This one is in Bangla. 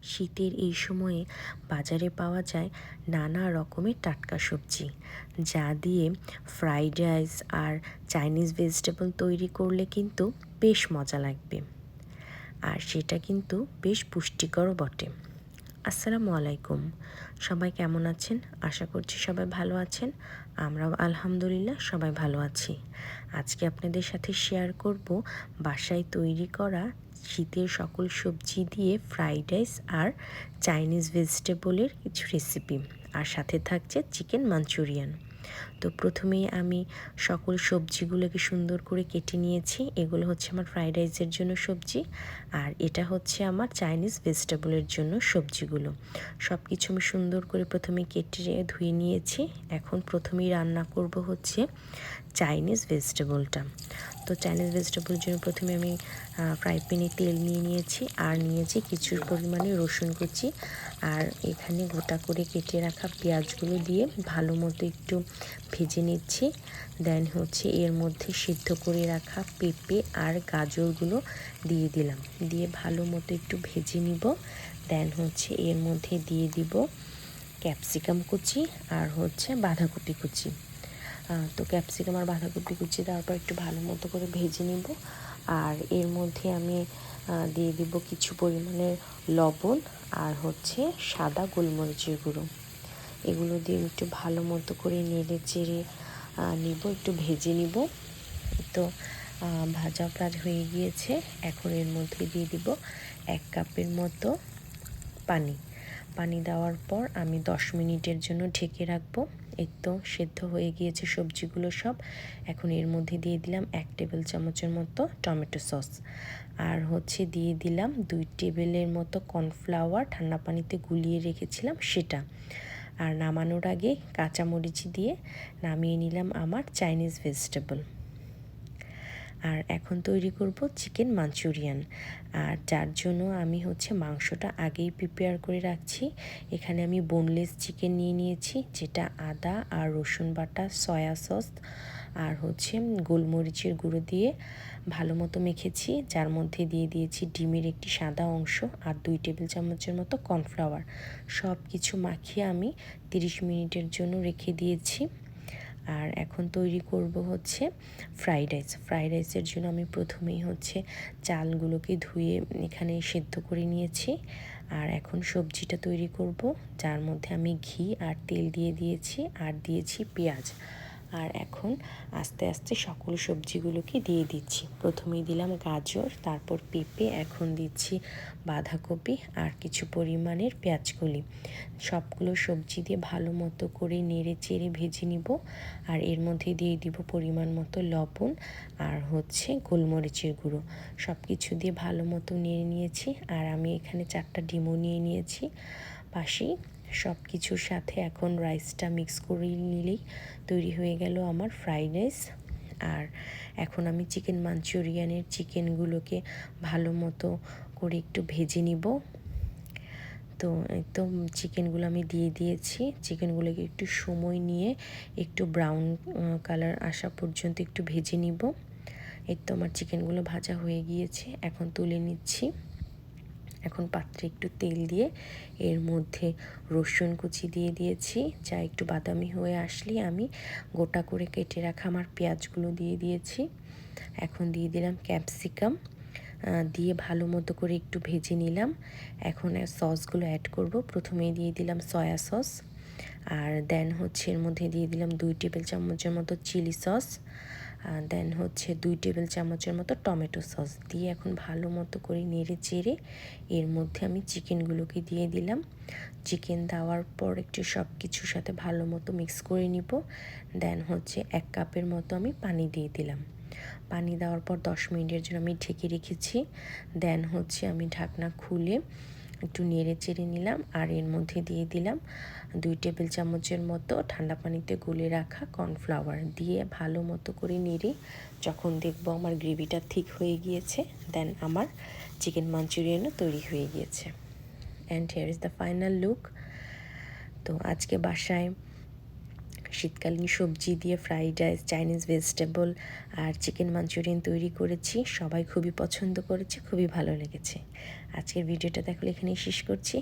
শীতের এই সময়ে বাজারে পাওয়া যায় নানা রকমের টাটকা সবজি, যা দিয়ে ফ্রাইড রাইস আর চাইনিজ ভেজিটেবল তৈরি করলে কিন্তু বেশ মজা লাগবে। আর সেটা কিন্তু বেশ পুষ্টিকরও বটে। আসসালামু আলাইকুম, সবাই কেমন আছেন? আশা করছি সবাই ভালো আছেন। আমরাও আলহামদুলিল্লাহ সবাই ভালো আছি। আজকে আপনাদের সাথে শেয়ার করব বাসায় তৈরি করা শীতের সকল সবজি দিয়ে ফ্রাইড রাইস আর চাইনিজ ভেজিটেবলের কিছু রেসিপি, আর সাথে থাকছে চিকেন মাঞ্চুরিয়ান। তো প্রথমেই আমি সকল সবজিগুলোকে সুন্দর করে কেটে নিয়েছি। এগুলো হচ্ছে আমার ফ্রাইড রাইসের জন্য সবজি, আর এটা হচ্ছে আমার চাইনিজ ভেজিটেবলের জন্য সবজিগুলো। সব কিছু আমি সুন্দর করে প্রথমে কেটে ধুয়ে নিয়েছি। এখন প্রথমেই রান্না করব হচ্ছে চাইনিজ ভেজিটেবলটা। তো চাইনিজ ভেজিটেবলের জন্য প্রথমে আমি ফ্রাই প্যানে তেল নিয়ে নিয়েছি, আর নিয়েছি কিছু পরিমাণে রসুন কুচি, আর এখানে গোটা করে কেটে রাখা পেঁয়াজগুলো দিয়ে ভালো মতো একটু ভেজে নিচ্ছি। দেন হচ্ছে এর মধ্যে সিদ্ধ করে রাখা পেঁপে আর গাজরগুলো দিয়ে দিলাম, দিয়ে ভালো মতো একটু ভেজে নিব। দেন হচ্ছে এর মধ্যে দিয়ে দিব ক্যাপসিকাম কুচি আর হচ্ছে বাঁধাকপি কুচি। তো ক্যাপসিকাম আর বাঁধাকপি কুচি দেওয়ার পর একটু ভালো মতো করে ভেজে নিব। আর এর মধ্যে আমি দিয়ে দিব কিছু পরিমাণে লবণ আর হচ্ছে সাদা গোলমরিচের গুঁড়ো। এগুলো দিয়ে একটু ভালো মতো করে নেড়ে চেড়ে নিব, একটু ভেজে নিব। তো ভাজা প্রায় হয়ে গিয়েছে। এখন এর মধ্যে দিয়ে দিব 1 কাপের মতো পানি। পানি দেওয়ার পর আমি 10 মিনিটের জন্য ঢেকে রাখবো। এই তো সেদ্ধ হয়ে গিয়েছে সবজিগুলো সব। এখন এর মধ্যে দিয়ে দিলাম 1 টেবিল চামচের মতো টমেটো সস, আর হচ্ছে দিয়ে দিলাম 2 টেবিলের মতো কর্নফ্লাওয়ার ঠান্ডা পানিতে গুলিয়ে রেখেছিলাম সেটা। আর নামানোর আগে কাঁচামরিচ দিয়ে নামিয়ে নিলাম আমার চাইনিজ ভেজিটেবল। আর এখন তৈরি করব চিকেন মাঞ্চুরিয়ান, আর যার জন্য আমি হচ্ছে মাংসটা আগেই প্রিপেয়ার করে রাখছি। এখানে আমি বোনলেস চিকেন নিয়ে নিয়েছি, যেটা আদা আর রসুন বাটা, সয়া সস আর হচ্ছে গোলমরিচের গুঁড়ো দিয়ে ভালো মতো মেখেছি, যার মধ্যে দিয়ে দিয়েছি ডিমের একটি সাদা অংশ আর 2 টেবিল চামচের মতো কর্নফ্লাওয়ার। সব কিছু মাখিয়ে আমি 30 মিনিটের জন্য রেখে দিয়েছি। আর এখন তৈরি করব হচ্ছে ফ্রাইড রাইস। ফ্রাইড রাইসের জন্য আমি প্রথমেই হচ্ছে চালগুলোকে ধুয়ে এখানে সেদ্ধ করে নিয়েছি। আর এখন সবজিটা তৈরি করব, যার মধ্যে আমি ঘি আর তেল দিয়ে দিয়েছি আর দিয়েছি পেঁয়াজ। আর এখন আস্তে আস্তে সকল সবজিগুলোকে দিয়ে দিচ্ছি। প্রথমেই দিলাম গাজর, তারপর পেঁপে, এখন দিচ্ছি বাঁধাকপি আর কিছু পরিমাণের পেঁয়াজকলি। সবগুলো সবজি দিয়ে ভালো মতো করে নেড়ে চেড়ে ভেজে নিব। আর এর মধ্যে দিয়ে দিব পরিমাণ মতো লবণ আর হচ্ছে গোলমরিচের গুঁড়ো। সব কিছু দিয়ে ভালো মতো নেড়ে নিয়েছি। আর আমি এখানে 4টা ডিমও নিয়ে নিয়েছি পাশেই। সব কিছুর সাথে এখন রাইসটা মিক্স করে নিলেই তৈরি হয়ে গেল আমার ফ্রাইড রাইস। আর এখন আমি চিকেন মাঞ্চুরিয়ানের চিকেনগুলোকে ভালো মতো করে একটু ভেজে নিব। তো একদম চিকেনগুলো আমি দিয়ে দিয়েছি। চিকেনগুলোকে একটু সময় নিয়ে একটু ব্রাউন কালার আসা পর্যন্ত একটু ভেজে নিব। এই তো আমার চিকেনগুলো ভাজা হয়ে গিয়েছে, এখন তুলে নিচ্ছি। এখন পাত্রে একটু তেল দিয়ে এর মধ্যে রসুন কুচি দিয়ে দিয়েছি, যা একটু বাদামি হয়ে আসলে আমি গোটা করে কেটে রাখা আমার পেঁয়াজগুলো দিয়ে দিয়েছি। এখন দিয়ে দিলাম ক্যাপসিকাম, দিয়ে ভালো মতো করে একটু ভেজে নিলাম। এখন সসগুলো অ্যাড করব। প্রথমেই দিয়ে দিলাম সয়া সস, আর দেন হচ্ছে এর মধ্যে দিয়ে দিলাম 2 টেবিল চামচের মতো চিলি সস, দেন হচ্ছে 2 টেবিল চামচের মতো টমেটো সস দিয়ে এখন ভালো মতো করে নেড়ে চেড়ে এর মধ্যে আমি চিকেনগুলোকে দিয়ে দিলাম। চিকেন দেওয়ার পর একটু সব কিছুর সাথে ভালো মতো মিক্স করে নিব। দেন হচ্ছে 1 কাপের মতো আমি পানি দিয়ে দিলাম। পানি দেওয়ার পর 10 মিনিটের জন্য আমি ঢেকে রেখেছি। দেন হচ্ছে আমি ঢাকনা খুলে একটু নেড়ে চেড়ে নিলাম, আর এর মধ্যে দিয়ে দিলাম 2 টেবিল চামচের মতো ঠান্ডা পানিতে গুলে রাখা কর্নফ্লাওয়ার দিয়ে ভালো মতো করে নেড়ে যখন দেখব আমার গ্রেভিটা ঠিক হয়ে গিয়েছে, দেন আমার চিকেন মাঞ্চুরিয়ানও তৈরি হয়ে গিয়েছে। And here is the final look. তো আজকে বাসায় শীতকালীন সবজি দিয়ে ফ্রাইড রাইস, চাইনিজ ভেজিটেবল আর চিকেন মাঞ্চুরিয়ান তৈরি করেছি। সবাই খুবই পছন্দ করেছে, খুবই ভালো লেগেছে। আজকের ভিডিওটা তাহলে এখানেই শেষ করছি।